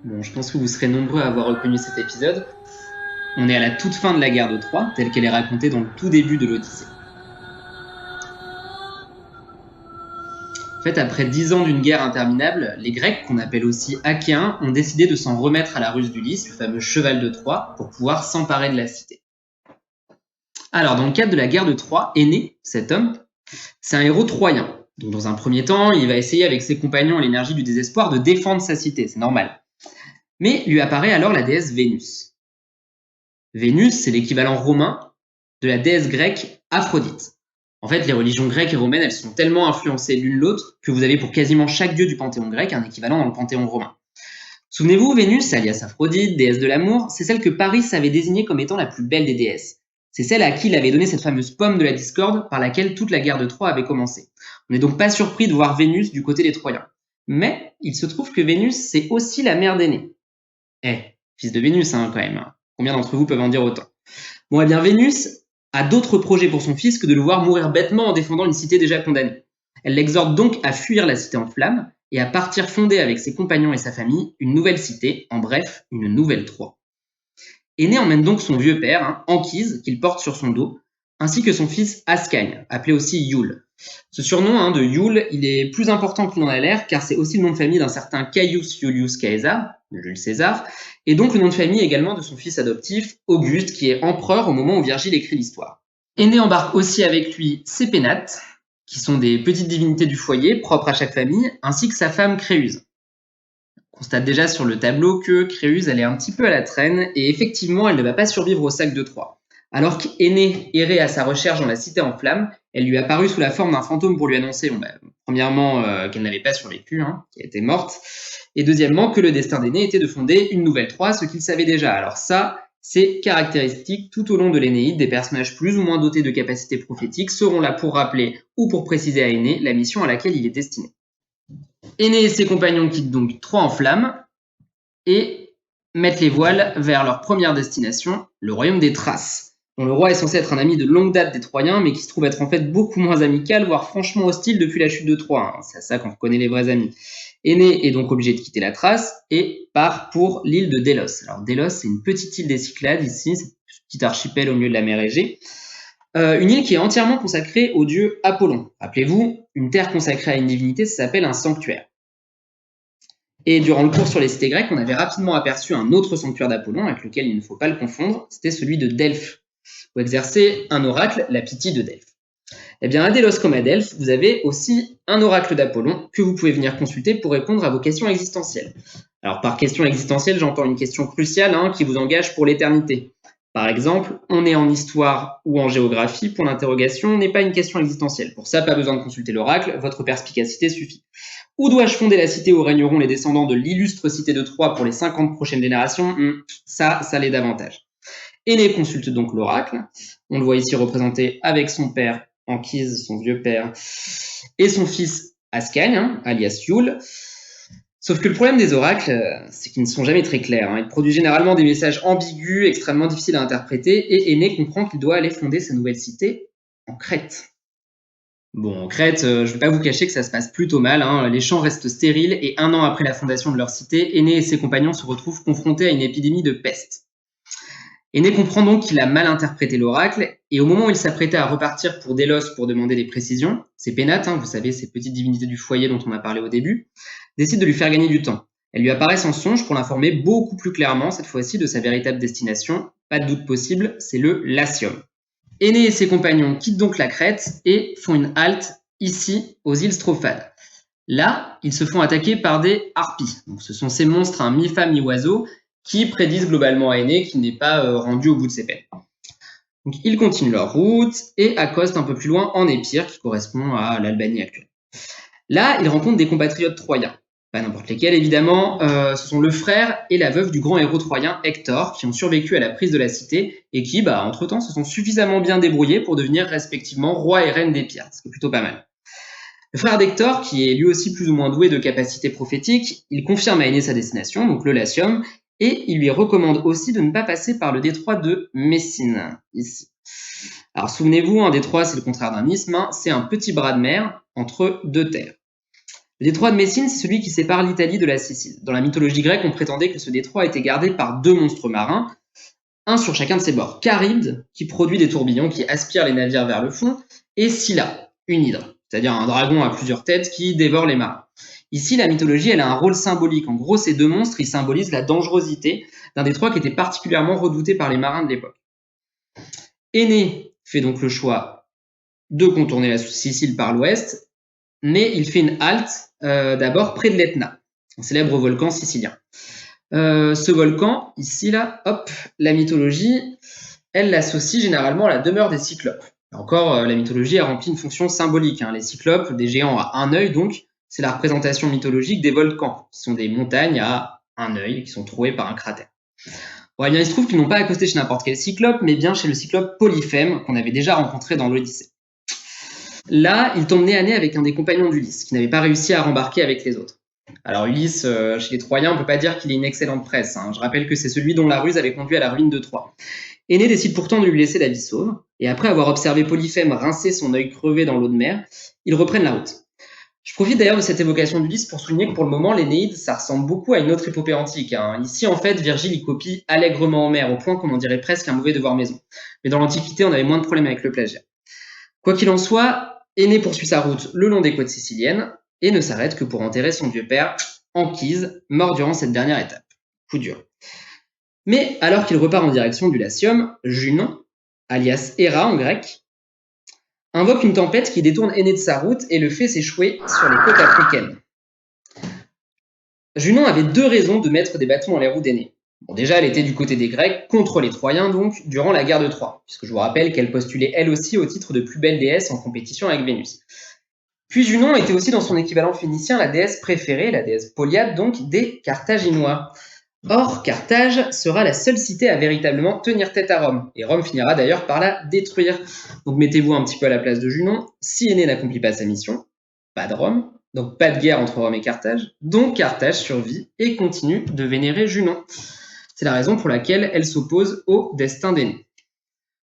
Bon, je pense que vous serez nombreux à avoir reconnu cet épisode. On est à la toute fin de la guerre de Troie, telle qu'elle est racontée dans le tout début de l'Odyssée. En fait, après 10 ans d'une guerre interminable, les Grecs, qu'on appelle aussi Achéens, ont décidé de s'en remettre à la ruse d'Ulysse, le fameux cheval de Troie, pour pouvoir s'emparer de la cité. Alors, dans le cadre de la guerre de Troie, Énée, cet homme, c'est un héros troyen. Donc, dans un premier temps, il va essayer avec ses compagnons à l'énergie du désespoir de défendre sa cité, c'est normal. Mais lui apparaît alors la déesse Vénus. Vénus, c'est l'équivalent romain de la déesse grecque Aphrodite. En fait, les religions grecques et romaines, elles sont tellement influencées l'une l'autre que vous avez pour quasiment chaque dieu du panthéon grec un équivalent dans le panthéon romain. Souvenez-vous, Vénus, alias Aphrodite, déesse de l'amour, c'est celle que Paris avait désignée comme étant la plus belle des déesses. C'est celle à qui il avait donné cette fameuse pomme de la discorde par laquelle toute la guerre de Troie avait commencé. On n'est donc pas surpris de voir Vénus du côté des Troyens. Mais il se trouve que Vénus, c'est aussi la mère d'Énée. Fils de Vénus, quand même. Combien d'entre vous peuvent en dire autant? Bon, eh bien, Vénus a d'autres projets pour son fils que de le voir mourir bêtement en défendant une cité déjà condamnée. Elle l'exhorte donc à fuir la cité en flammes et à partir fonder avec ses compagnons et sa famille une nouvelle cité, en bref, une nouvelle Troie. Énée emmène donc son vieux père, Anchise, qu'il porte sur son dos, ainsi que son fils Ascagne, appelé aussi Yule. Ce surnom de Yule, il est plus important qu'il n'en a l'air, car c'est aussi le nom de famille d'un certain Caius Iulius Caesar, de Jules César, et donc le nom de famille également de son fils adoptif, Auguste, qui est empereur au moment où Virgile écrit l'histoire. Énée embarque aussi avec lui ses pénates, qui sont des petites divinités du foyer, propres à chaque famille, ainsi que sa femme Créuse. On constate déjà sur le tableau que Créuse, elle est un petit peu à la traîne, et effectivement, elle ne va pas survivre au sac de Troie. Alors qu'Énée errait à sa recherche dans la cité en flammes, elle lui apparut sous la forme d'un fantôme pour lui annoncer, premièrement, qu'elle n'avait pas survécu, qu'elle était morte, et deuxièmement, que le destin d'Énée était de fonder une nouvelle Troie, ce qu'il savait déjà. Alors ça, c'est caractéristique tout au long de l'Énéide, des personnages plus ou moins dotés de capacités prophétiques seront là pour rappeler ou pour préciser à Énée la mission à laquelle il est destiné. Énée et ses compagnons quittent donc Troie en flammes et mettent les voiles vers leur première destination, le royaume des Thraces, dont le roi est censé être un ami de longue date des Troyens, mais qui se trouve être en fait beaucoup moins amical, voire franchement hostile depuis la chute de Troie. C'est à ça qu'on reconnaît les vrais amis. Énée est donc obligé de quitter la Thrace et part pour l'île de Délos. Alors Délos, c'est une petite île des Cyclades ici, c'est un petit archipel au milieu de la mer Égée. Une île qui est entièrement consacrée au dieu Apollon. Rappelez-vous, une terre consacrée à une divinité, ça s'appelle un sanctuaire. Et durant le cours sur les cités grecques, on avait rapidement aperçu un autre sanctuaire d'Apollon, avec lequel il ne faut pas le confondre, c'était celui de Delphes, où exerçait un oracle, la Pythie de Delphes. Eh bien, à Délos comme à Delphes, vous avez aussi un oracle d'Apollon que vous pouvez venir consulter pour répondre à vos questions existentielles. Alors, par question existentielle, j'entends une question cruciale qui vous engage pour l'éternité. Par exemple, on est en histoire ou en géographie, pour l'interrogation n'est pas une question existentielle. Pour ça, pas besoin de consulter l'oracle, votre perspicacité suffit. Où dois-je fonder la cité où régneront les descendants de l'illustre cité de Troie pour les 50 prochaines générations? Ça l'est davantage. Énée consulte donc l'oracle. On le voit ici représenté avec son père Anchise, son vieux père, et son fils Ascagne, alias Yule. Sauf que le problème des oracles, c'est qu'ils ne sont jamais très clairs. Ils produisent généralement des messages ambigus, extrêmement difficiles à interpréter, et Énée comprend qu'il doit aller fonder sa nouvelle cité en Crète. Bon, en Crète, je ne vais pas vous cacher que ça se passe plutôt mal. Les champs restent stériles et 1 an après la fondation de leur cité, Énée et ses compagnons se retrouvent confrontés à une épidémie de peste. Énée comprend donc qu'il a mal interprété l'oracle, et au moment où il s'apprêtait à repartir pour Délos pour demander des précisions, ses pénates, vous savez, ces petites divinités du foyer dont on a parlé au début, décident de lui faire gagner du temps. Elles lui apparaissent en songe pour l'informer beaucoup plus clairement, cette fois-ci, de sa véritable destination. Pas de doute possible, c'est le Latium. Énée et ses compagnons quittent donc la Crète et font une halte ici, aux îles Strophades. Là, ils se font attaquer par des harpies. Donc, ce sont ces monstres, mi-femme, mi-oiseau, qui prédisent globalement à Énée qu'il n'est pas rendu au bout de ses peines. Donc, ils continuent leur route et accostent un peu plus loin en Épire, qui correspond à l'Albanie actuelle. Là, ils rencontrent des compatriotes troyens. Pas n'importe lesquels, évidemment. Ce sont le frère et la veuve du grand héros troyen Hector, qui ont survécu à la prise de la cité et qui, entre-temps, se sont suffisamment bien débrouillés pour devenir respectivement roi et reine d'Épire, ce qui est plutôt pas mal. Le frère d'Hector, qui est lui aussi plus ou moins doué de capacités prophétiques, il confirme à Énée sa destination, donc le Latium, et il lui recommande aussi de ne pas passer par le détroit de Messine, ici. Alors souvenez-vous, un détroit, c'est le contraire d'un isthme, c'est un petit bras de mer entre deux terres. Le détroit de Messine, c'est celui qui sépare l'Italie de la Sicile. Dans la mythologie grecque, on prétendait que ce détroit était gardé par 2 monstres marins, un sur chacun de ses bords. Charybde, qui produit des tourbillons qui aspirent les navires vers le fond, et Scylla, une hydre, c'est-à-dire un dragon à plusieurs têtes qui dévore les marins. Ici, la mythologie, elle a un rôle symbolique. En gros, ces 2 monstres, ils symbolisent la dangerosité d'un détroit qui était particulièrement redouté par les marins de l'époque. Énée fait donc le choix de contourner la Sicile par l'ouest, mais il fait une halte d'abord près de l'Etna, un célèbre volcan sicilien. Ce volcan, ici, là, hop, la mythologie, elle l'associe généralement à la demeure des cyclopes. Encore, la mythologie a rempli une fonction symbolique. Les cyclopes, des géants à un œil, donc, c'est la représentation mythologique des volcans, qui sont des montagnes à un œil, qui sont trouées par un cratère. Bon, eh bien, il se trouve qu'ils n'ont pas accosté chez n'importe quel cyclope, mais bien chez le cyclope Polyphème, qu'on avait déjà rencontré dans l'Odyssée. Là, il tombe nez à nez avec un des compagnons d'Ulysse, qui n'avait pas réussi à rembarquer avec les autres. Alors Ulysse, chez les Troyens, on ne peut pas dire qu'il ait une excellente presse. Je rappelle que c'est celui dont la ruse avait conduit à la ruine de Troie. Énée décide pourtant de lui laisser la vie sauve, et après avoir observé Polyphème rincer son œil crevé dans l'eau de mer, ils reprennent la route. Je profite d'ailleurs de cette évocation d'Ulysse pour souligner que pour le moment, l'Énéide, ça ressemble beaucoup à une autre épopée antique. Ici, en fait, Virgile y copie allègrement Homère, au point qu'on en dirait presque un mauvais devoir maison. Mais dans l'Antiquité, on avait moins de problèmes avec le plagiat. Quoi qu'il en soit, Énée poursuit sa route le long des côtes siciliennes, et ne s'arrête que pour enterrer son vieux père, Anchise, mort durant cette dernière étape. Coup dur. Mais alors qu'il repart en direction du Latium, Junon, alias Héra en grec, invoque une tempête qui détourne Énée de sa route et le fait s'échouer sur les côtes africaines. Junon avait 2 raisons de mettre des bâtons dans les roues d'Énée. Bon, déjà, elle était du côté des Grecs, contre les Troyens donc, durant la guerre de Troie, puisque je vous rappelle qu'elle postulait elle aussi au titre de plus belle déesse en compétition avec Vénus. Puis Junon était aussi dans son équivalent phénicien la déesse préférée, la déesse Polyade donc, des Carthaginois. Or, Carthage sera la seule cité à véritablement tenir tête à Rome, et Rome finira d'ailleurs par la détruire. Donc mettez-vous un petit peu à la place de Junon, si Énée n'accomplit pas sa mission, pas de Rome, donc pas de guerre entre Rome et Carthage, donc Carthage survit et continue de vénérer Junon. C'est la raison pour laquelle elle s'oppose au destin d'Énée.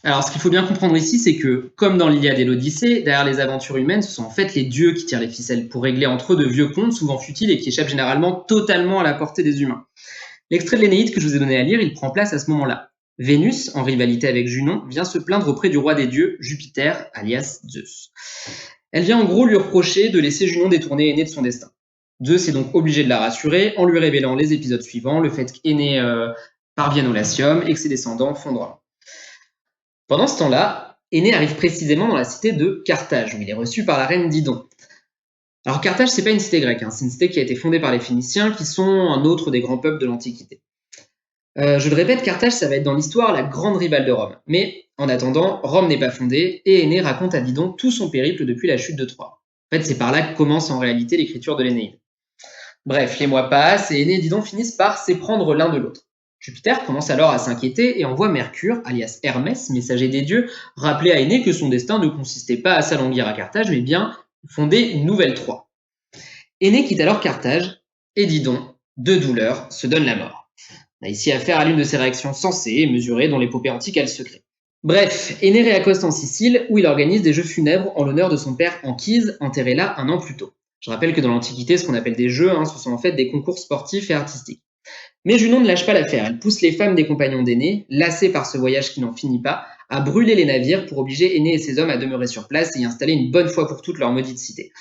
Alors, ce qu'il faut bien comprendre ici, c'est que, comme dans l'Iliade et l'Odyssée, derrière les aventures humaines, ce sont en fait les dieux qui tirent les ficelles pour régler entre eux de vieux comptes, souvent futiles et qui échappent généralement totalement à la portée des humains. L'extrait de l'Énéide que je vous ai donné à lire, il prend place à ce moment-là. Vénus, en rivalité avec Junon, vient se plaindre auprès du roi des dieux, Jupiter, alias Zeus. Elle vient en gros lui reprocher de laisser Junon détourner Énée de son destin. Zeus est donc obligé de la rassurer en lui révélant les épisodes suivants, le fait qu'Énée parvienne au Latium et que ses descendants fondent Rome. Pendant ce temps-là, Énée arrive précisément dans la cité de Carthage, où il est reçu par la reine Didon. Alors Carthage, c'est pas une cité grecque, c'est une cité qui a été fondée par les Phéniciens, qui sont un autre des grands peuples de l'Antiquité. Je le répète, Carthage, ça va être dans l'histoire la grande rivale de Rome. Mais en attendant, Rome n'est pas fondée, et Énée raconte à Didon tout son périple depuis la chute de Troie. En fait, c'est par là que commence en réalité l'écriture de l'Énéide. Bref, les mois passent, et Énée et Didon finissent par s'éprendre l'un de l'autre. Jupiter commence alors à s'inquiéter et envoie Mercure, alias Hermès, messager des dieux, rappeler à Énée que son destin ne consistait pas à s'alanguir à Carthage, mais bien fonder une nouvelle Troie. Énée quitte alors Carthage, et Didon, de douleur, se donne la mort. On a ici affaire à l'une de ces réactions sensées et mesurées dont l'épopée antique a le secret. Bref, Énée réaccoste en Sicile, où il organise des jeux funèbres en l'honneur de son père Anchise, enterré là un an plus tôt. Je rappelle que dans l'Antiquité, ce qu'on appelle des jeux, ce sont en fait des concours sportifs et artistiques. Mais Junon ne lâche pas l'affaire, elle pousse les femmes des compagnons d'Énée, lassées par ce voyage qui n'en finit pas, à brûler les navires pour obliger Énée et ses hommes à demeurer sur place et y installer une bonne fois pour toutes leur maudite cité.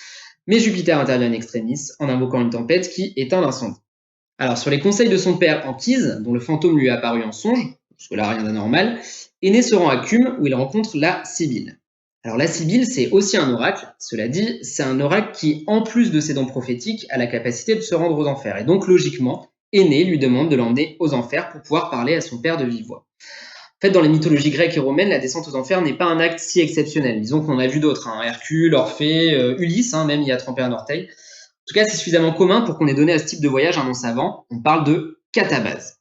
Mais Jupiter intervient in extremis en invoquant une tempête qui éteint l'incendie. Alors sur les conseils de son père Anchise, dont le fantôme lui est apparu en songe, jusque-là rien d'anormal, Énée se rend à Cume où il rencontre la Sibylle. Alors la Sibylle, c'est aussi un oracle, cela dit, c'est un oracle qui, en plus de ses dons prophétiques, a la capacité de se rendre aux enfers. Et donc logiquement, Énée lui demande de l'emmener aux enfers pour pouvoir parler à son père de vive voix. En fait, dans les mythologies grecques et romaines, la descente aux enfers n'est pas un acte si exceptionnel. Disons qu'on en a vu d'autres, Hercule, Orphée, Ulysse, même y a trempé un orteil. En tout cas, c'est suffisamment commun pour qu'on ait donné à ce type de voyage un nom savant. On parle de catabase.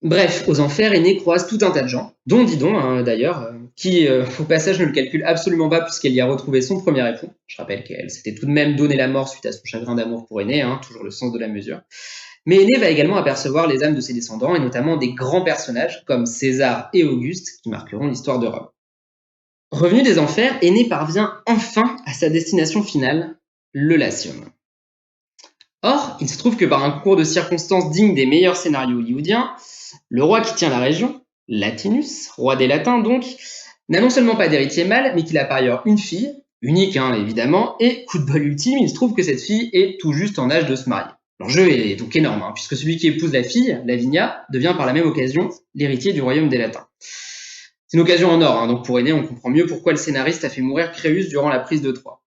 Bref, aux enfers, Énée croise tout un tas de gens, dont Didon d'ailleurs, qui au passage ne le calcule absolument pas puisqu'elle y a retrouvé son premier époux. Je rappelle qu'elle s'était tout de même donné la mort suite à son chagrin d'amour pour Énée, toujours le sens de la mesure. Mais Énée va également apercevoir les âmes de ses descendants et notamment des grands personnages comme César et Auguste qui marqueront l'histoire de Rome. Revenu des enfers, Énée parvient enfin à sa destination finale, le Latium. Or, il se trouve que par un concours de circonstances digne des meilleurs scénarios hollywoodiens, le roi qui tient la région, Latinus, roi des Latins donc, n'a non seulement pas d'héritier mâle, mais qu'il a par ailleurs une fille, unique évidemment, et coup de bol ultime, il se trouve que cette fille est tout juste en âge de se marier. L'enjeu est donc énorme, puisque celui qui épouse la fille, Lavinia, devient par la même occasion l'héritier du royaume des Latins. C'est une occasion en or, donc pour Aîné, on comprend mieux pourquoi le scénariste a fait mourir Créus durant la prise de Troie.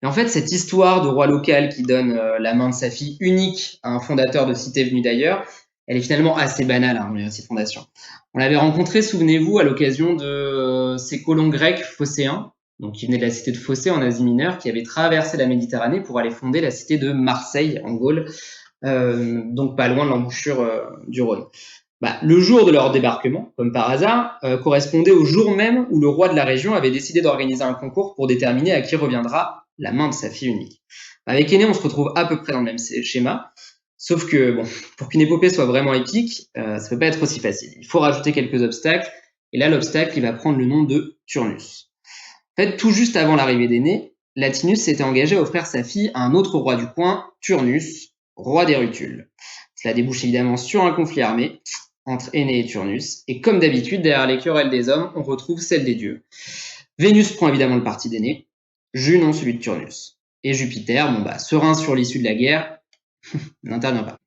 Et en fait, cette histoire de roi local qui donne la main de sa fille unique à un fondateur de cité venu d'ailleurs, elle est finalement assez banale dans les récits de fondation. On l'avait rencontré, souvenez-vous, à l'occasion de ces colons grecs phocéens, donc qui venaient de la cité de Phocée en Asie mineure, qui avaient traversé la Méditerranée pour aller fonder la cité de Marseille en Gaule, donc pas loin de l'embouchure du Rhône. Le jour de leur débarquement, comme par hasard, correspondait au jour même où le roi de la région avait décidé d'organiser un concours pour déterminer à qui reviendra la main de sa fille unique. Avec Aîné, on se retrouve à peu près dans le même schéma, sauf que pour qu'une épopée soit vraiment épique, ça peut pas être aussi facile. Il faut rajouter quelques obstacles, et là l'obstacle il va prendre le nom de Turnus. En fait, tout juste avant l'arrivée d'Aîné, Latinus s'était engagé à offrir sa fille à un autre roi du coin, Turnus, roi des Rutules. Cela débouche évidemment sur un conflit armé entre Aîné et Turnus, et comme d'habitude, derrière les querelles des hommes, on retrouve celle des dieux. Vénus prend évidemment le parti d'Aîné, Junon celui de Turnus. Et Jupiter, serein sur l'issue de la guerre, n'intervient pas.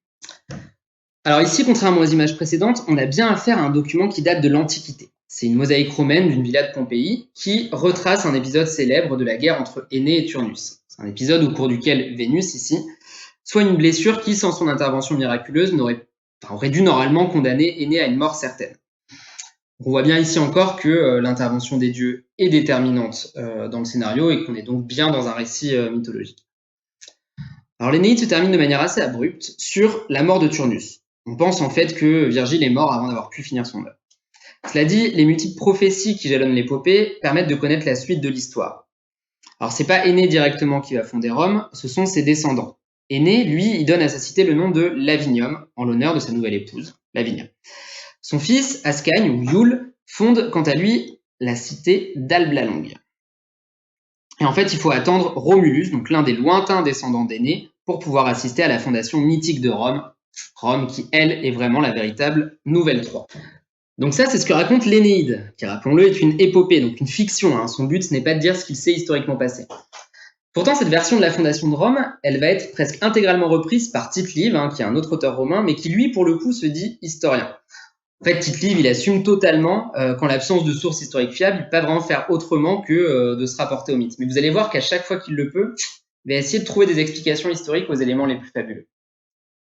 Alors ici, contrairement aux images précédentes, on a bien affaire à un document qui date de l'Antiquité. C'est une mosaïque romaine d'une villa de Pompéi qui retrace un épisode célèbre de la guerre entre Aîné et Turnus. C'est un épisode au cours duquel Vénus, ici, soigne une blessure qui, sans son intervention miraculeuse, aurait dû normalement condamner Aîné à une mort certaine. On voit bien ici encore que l'intervention des dieux est déterminante dans le scénario et qu'on est donc bien dans un récit mythologique. Alors l'Énéide se termine de manière assez abrupte sur la mort de Turnus. On pense en fait que Virgile est mort avant d'avoir pu finir son œuvre. Cela dit, les multiples prophéties qui jalonnent l'épopée permettent de connaître la suite de l'histoire. Alors c'est pas Aîné directement qui va fonder Rome, ce sont ses descendants. Aîné, lui, il donne à sa cité le nom de Lavinium, en l'honneur de sa nouvelle épouse, Lavinia. Son fils, Ascagne, ou Yule, fonde quant à lui la cité d'Albe la Longue. Et en fait, il faut attendre Romulus, donc l'un des lointains descendants d'Aîné, pour pouvoir assister à la fondation mythique de Rome, Rome qui, elle, est vraiment la véritable nouvelle Troie. Donc ça, c'est ce que raconte l'Énéide, qui, rappelons-le, est une épopée, donc une fiction. Son but, ce n'est pas de dire ce qu'il s'est historiquement passé. Pourtant, cette version de la fondation de Rome, elle va être presque intégralement reprise par Tite-Live, qui est un autre auteur romain, mais qui, lui, pour le coup, se dit historien. En fait, Tite-Live, il assume totalement qu'en l'absence de sources historiques fiables, il ne peut pas vraiment faire autrement que de se rapporter au mythe. Mais vous allez voir qu'à chaque fois qu'il le peut, il va essayer de trouver des explications historiques aux éléments les plus fabuleux.